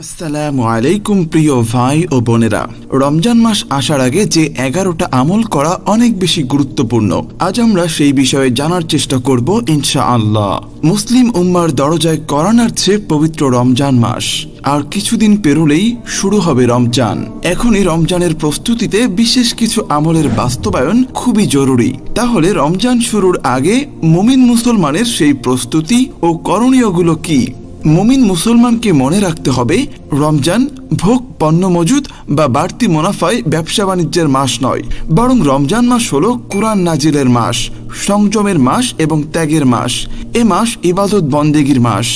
আসসালামু আলাইকুম প্রিয় ভাই ও বোনেরা, রমজান মাস আসার আগে যে 11টা আমল করা অনেক বেশি গুরুত্বপূর্ণ, আজ আমরা সেই বিষয়ে জানার চেষ্টা করব ইনশাআল্লাহ। মুসলিম উম্মার দরজায় করানার চেয়ে পবিত্র রমজান মাস, আর কিছুদিন পেরোলেই শুরু হবে রমজান। এখনই রমজানের প্রস্তুতিতে বিশেষ কিছু আমলের বাস্তবায়ন খুবই জরুরি। তাহলে রমজান শুরুর আগে মুমিন মুসলমানের সেই প্রস্তুতি ও করণীয়গুলো কি? মুমিন মুসলমানকে মনে রাখতে হবে, রমজান ভোগ পণ্য মজুদ বা বাড়তি মুনাফায় ব্যবসা বাণিজ্যের মাস নয়, বরং রমজান মাস হলো কুরআন নাজিলের মাস, সংযমের মাস এবং ত্যাগের মাস। এ মাস ইবাদত বন্দেগীর মাস,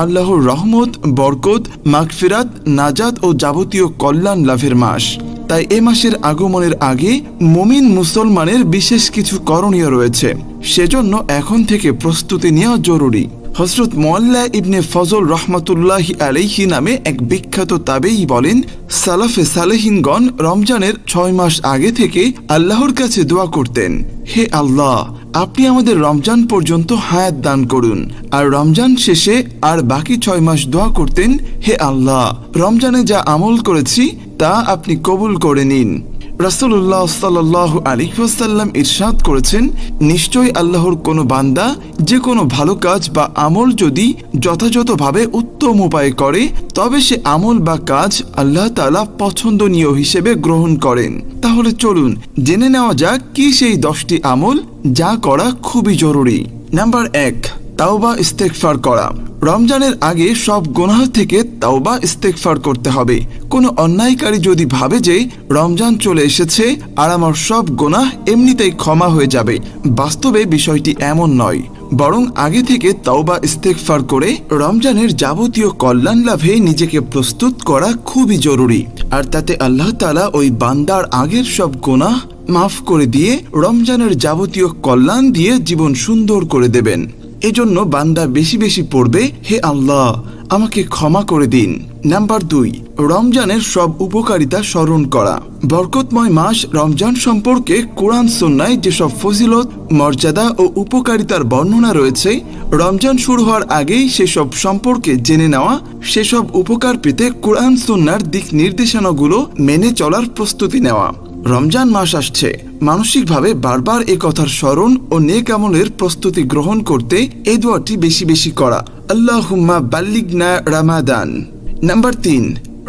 আল্লাহর রহমত, বরকত, মাগফিরাত, নাজাত ও যাবতীয় কল্যাণ লাভের মাস। তাই এ মাসের আগমনের আগে মুমিন মুসলমানের বিশেষ কিছু করণীয় রয়েছে, সেজন্য এখন থেকে প্রস্তুতি নেওয়া জরুরি। হযরত মুআল্লা ইবনে ফজল রহমাতুল্লাহি আলাইহি নামে এক বিখ্যাত তাবেঈ বলেন, সালাফে সালেহিনগণ রমজানের 6 মাস আগে থেকে আল্লাহর কাছে দোয়া করতেন, হে আল্লাহ, আপনি আমাদের রমজান পর্যন্ত হায়াত দান করুন। আর রমজান শেষে আর বাকি 6 মাস দোয়া করতেন, হে আল্লাহ, রমজানে যা আমল করেছি তা আপনি কবুল করে নিন। রাসূলুল্লাহ সাল্লাল্লাহু আলাইহি ওয়াসাল্লাম ইরশাদ করেছেন, নিশ্চয়ই আল্লাহর কোনো বান্দা যে কোনো ভালো কাজ বা আমল যদি যথাযথভাবে উত্তম উপায়ে করে, তবে সে আমল বা কাজ আল্লাহ তাআলা পছন্দনীয় হিসেবে গ্রহণ করেন। তাহলে চলুন জেনে নেওয়া যাক কি সেই 10টি আমল যা করা খুবই জরুরি। নাম্বার 1, তাওবা ইস্তেগফার করা। রমজানের আগে সব গুনাহ থেকে তাওবা ইস্তেগফার করতে হবে। কোনো অন্যায়কারী যদি ভাবে যে রমজান চলে এসেছে আর আমার সব গুনাহ এমনিতেই ক্ষমা হয়ে যাবে, বাস্তবে বিষয়টি এমন নয়, বরং আগে থেকে তাওবা ইস্তেগফার করে রমজানের যাবতীয় কল্যাণ লাভে নিজেকে প্রস্তুত করা খুবই জরুরি। আর তাতে আল্লাহ তাআলা ওই বান্দার আগের সব গুনাহ মাফ করে দিয়ে রমজানের যাবতীয় কল্যাণ দিয়ে জীবন সুন্দর করে দেবেন। এজন্য বান্দা বেশি বেশি পড়বে, হে আল্লাহ, আমাকে ক্ষমা করে দিন। নাম্বার 2, রমজানের সব উপকারিতা স্মরণ করা। বরকতময় মাস রমজান সম্পর্কে কোরআন সুন্নায় যেসব ফজিলত, মর্যাদা ও উপকারিতার বর্ণনা রয়েছে, রমজান শুরু হওয়ার আগেই সেসব সম্পর্কে জেনে নেওয়া, সেসব উপকার পেতে কোরআন সুন্নার দিক নির্দেশনাগুলো মেনে চলার প্রস্তুতি নেওয়া। রমজান মাস আসছে, মানসিকভাবে বারবার এ কথার স্মরণ ও নেক আমলের প্রস্তুতি গ্রহণ করতে এই দোয়াটি বেশি বেশি করা, আল্লাহুম্মা বাল্লিগনা রমাদান। নাম্বার 3,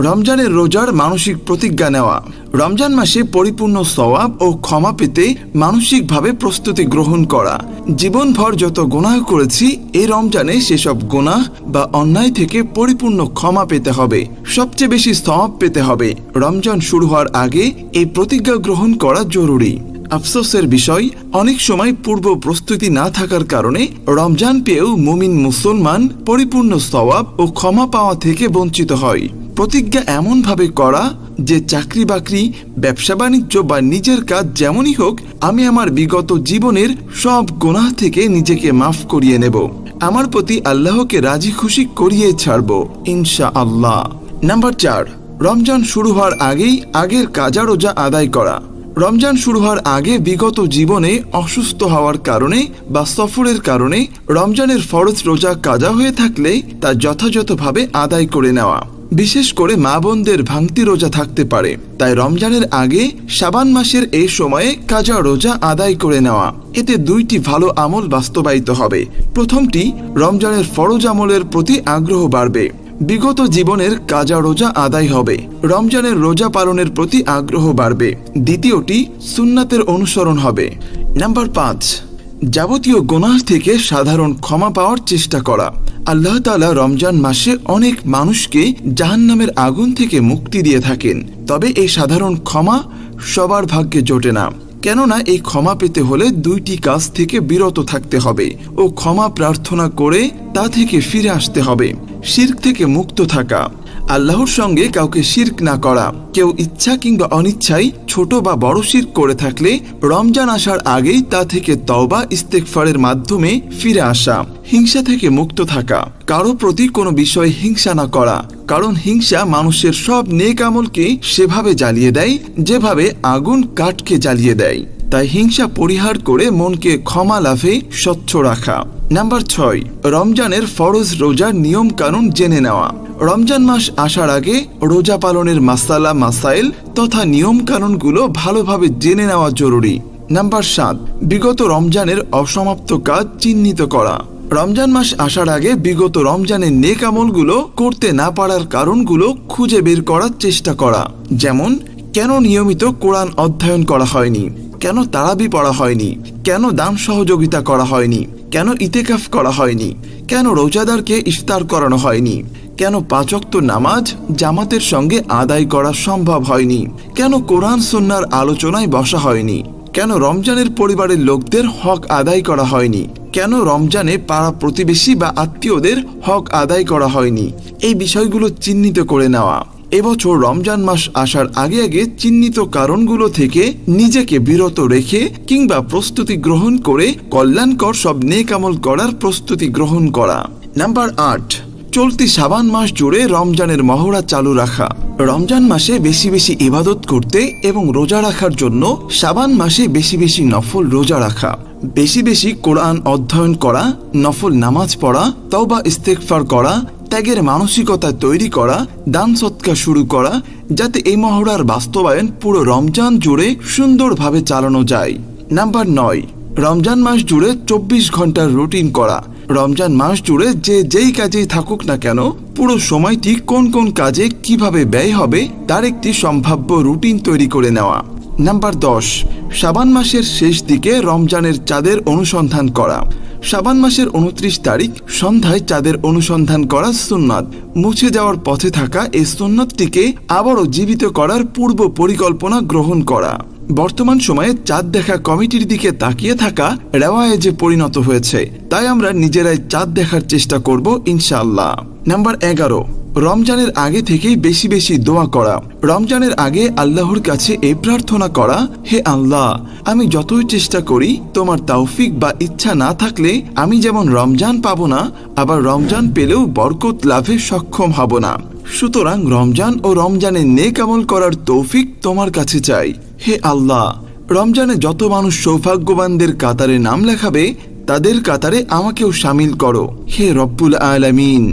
রমজানের রোজার মানসিক প্রতিজ্ঞা নেওয়া। রমজান মাসে পরিপূর্ণ সওয়াব ও ক্ষমা পেতে মানসিকভাবে প্রস্তুতি গ্রহণ করা। জীবনভর যত গুনাহ করেছি, এই রমজানে সেসব গুনাহ বা অন্যায় থেকে পরিপূর্ণ ক্ষমা পেতে হবে, সবচেয়ে বেশি সওয়াব পেতে হবে। রমজান শুরু হওয়ার আগে এই প্রতিজ্ঞা গ্রহণ করা জরুরি। আফসোসের বিষয়, অনেক সময় পূর্ব প্রস্তুতি না থাকার কারণে রমজান পেয়েও মুমিন মুসলমান পরিপূর্ণ সওয়াব ও ক্ষমা পাওয়া থেকে বঞ্চিত হয়। প্রতিজ্ঞা এমনভাবে করা যে চাকরি বাকরি, ব্যবসা বাণিজ্য বা নিজের কাজ যেমনই হোক, আমি আমার বিগত জীবনের সব গুনাহ থেকে নিজেকে মাফ করিয়ে নেব, আমার প্রতি আল্লাহকে রাজি খুশি করিয়ে ছাড়ব ইনশাআল্লাহ। নাম্বার 4, রমজান শুরু হওয়ার আগেই আগের কাজা রোজা আদায় করা। রমজান শুরু হওয়ার আগে বিগত জীবনে অসুস্থ হওয়ার কারণে বা সফরের কারণে রমজানের ফরজ রোজা কাজা হয়ে থাকলে তা যথাযথভাবে আদায় করে নেওয়া। বিশেষ করে মা বোনদের ভাঙতি রোজা থাকতে পারে, তাই রমজানের আগে শাবান মাসের এই সময়ে কাজা রোজা আদায় করে নেওয়া। এতে 2টি ভালো আমল বাস্তবায়িত হবে। প্রথমটি, রমজানের ফরজ আমলের প্রতি আগ্রহ বাড়বে, বিগত জীবনের কাজা রোজা আদায় হবে, রমজানের রোজা পালনের প্রতি আগ্রহ বাড়বে। দ্বিতীয়টি, সুন্নাতের অনুসরণ হবে। নাম্বার 5, যাবতীয় গুনাহ থেকে সাধারণ ক্ষমা পাওয়ার চেষ্টা করা। আল্লাহ তাআলা রমজান মাসে অনেক মানুষকে জাহান্নামের আগুন থেকে মুক্তি দিয়ে থাকেন, তবে এই সাধারণ ক্ষমা সবার ভাগ্যে জোটে না। কেননা এই ক্ষমা পেতে হলে 2টি কাজ থেকে বিরত থাকতে হবে ও ক্ষমা প্রার্থনা করে তা থেকে ফিরে আসতে হবে। শিরক থেকে মুক্ত থাকা, আল্লাহর সঙ্গে কাউকে শিরক না করা। কেউ ইচ্ছা কিংবা অনিচ্ছায় ছোট বা বড় শিরক করে থাকলে রমজান আসার আগেই তা থেকে তওবা ইস্তেগফারের মাধ্যমে ফিরে আসা। হিংসা থেকে মুক্ত থাকা, কারো প্রতি কোনো বিষয়ে হিংসা না করা, কারণ হিংসা মানুষের সব নেক আমলকে সেভাবে জ্বালিয়ে দেয় যেভাবে আগুন কাঠকে জ্বালিয়ে দেয়। তাই হিংসা পরিহার করে মনকে ক্ষমা লাভে স্বচ্ছ রাখা। নাম্বার 6, রমজানের ফরজ রোজার নিয়ম কানুন জেনে নেওয়া। রমজান মাস আসার আগে রোজা পালনের মাসালা মাসাইল তথা নিয়ম কানুনগুলো ভালোভাবে জেনে নেওয়া জরুরি। নাম্বার 7, বিগত রমজানের অসমাপ্ত কাজ চিহ্নিত করা। রমজান মাস আসার আগে বিগত রমজানের নেক আমলগুলো করতে না পারার কারণগুলো খুঁজে বের করার চেষ্টা করা। যেমন, কেন নিয়মিত কোরআন অধ্যয়ন করা হয়নি, কেন তারাবি পড়া হয়নি, কেন দান সহযোগিতা করা হয়নি, কেন ইতেকাফ করা হয়নি, কেন রোজাদারকে ইফতার করানো হয়নি, কেন 5 ওয়াক্ত নামাজ জামাতের সঙ্গে আদায় করা সম্ভব হয়নি, কেন কোরআন সুন্নাহর আলোচনায় বসা হয়নি, কেন রমজানের পরিবারের লোকদের হক আদায় করা হয়নি, কেন রমজানে পাড়া প্রতিবেশী বা আত্মীয়দের হক আদায় করা হয়নি। এই বিষয়গুলো চিহ্নিত করে নেওয়া। এবছর রমজান মাস আসার আগে আগে চিহ্নিত কারণগুলো থেকে নিজেকে বিরত রেখে কিংবা প্রস্তুতি গ্রহণ করে কল্যাণকর সব নেক আমল করার প্রস্তুতি গ্রহণ করা। নাম্বার 8, চলতি শাবান মাস জুড়ে রমজানের মহড়া চালু রাখা। রমজান মাসে বেশি বেশি ইবাদত করতে এবং রোজা রাখার জন্য শাবান মাসে বেশি বেশি নফল রোজা রাখা, বেশি বেশি কোরআন অধ্যয়ন করা, নফল নামাজ পড়া, তওবা ইস্তেগফার করা, ত্যাগের মানসিকতা তৈরি করা, দান সৎকার শুরু করা, যাতে এই মহড়ার বাস্তবায়ন পুরো রমজান জুড়ে সুন্দরভাবে চালানো যায়। নাম্বার 9, রমজান মাস জুড়ে 24 ঘন্টার রুটিন করা। রমজান মাস জুড়ে যেই কাজেই থাকুক না কেন পুরো সময়টি কোন কোন কাজে কিভাবে ব্যয় হবে তার একটি সম্ভাব্য রুটিন তৈরি করে নেওয়া। নাম্বার 10, শাবান মাসের শেষ দিকে রমজানের চাঁদের অনুসন্ধান করা। শাবান মাসের 29 তারিখ সন্ধ্যায় চাঁদের অনুসন্ধান করা সুন্নাত। মুছে যাওয়ার পথে থাকা এই সুন্নাতটিকে আবারও জীবিত করার পূর্ব পরিকল্পনা গ্রহণ করা। বর্তমান সময়ে চাঁদ দেখা কমিটির দিকে তাকিয়ে থাকা রেওয়ায়েজে পরিণত হয়েছে, তাই আমরা নিজেরাই চাঁদ দেখার চেষ্টা করব ইনশাআল্লাহ। নাম্বার 11, রমজানের আগে থেকেই বেশি বেশি দোয়া করা। রমজানের আগে আল্লাহর কাছে এই প্রার্থনা করা, হে আল্লাহ, আমি যতই চেষ্টা করি তোমার তৌফিক বা ইচ্ছা না থাকলে আমি যেমন রমজান পাবো না, আবার রমজান পেলেও বরকত লাভে সক্ষম হব না। সুতরাং রমজান ও রমজানের নেক আমল করার তৌফিক তোমার কাছে চাই। হে আল্লাহ, রমজানে যত মানুষ সৌভাগ্যবানদের কাতারে নাম লেখাবে তাদের কাতারে আমাকেও শামিল করো। হে রব্বুল আলামিন,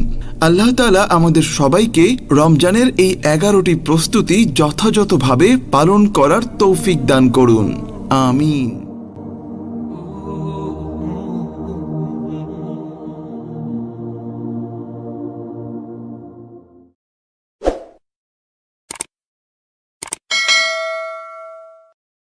আল্লাহ তাআলা আমাদের সবাইকে রমজানের এই 11টি প্রস্তুতি যথাযথভাবে পালন করার তৌফিক দান করুন। আমিন।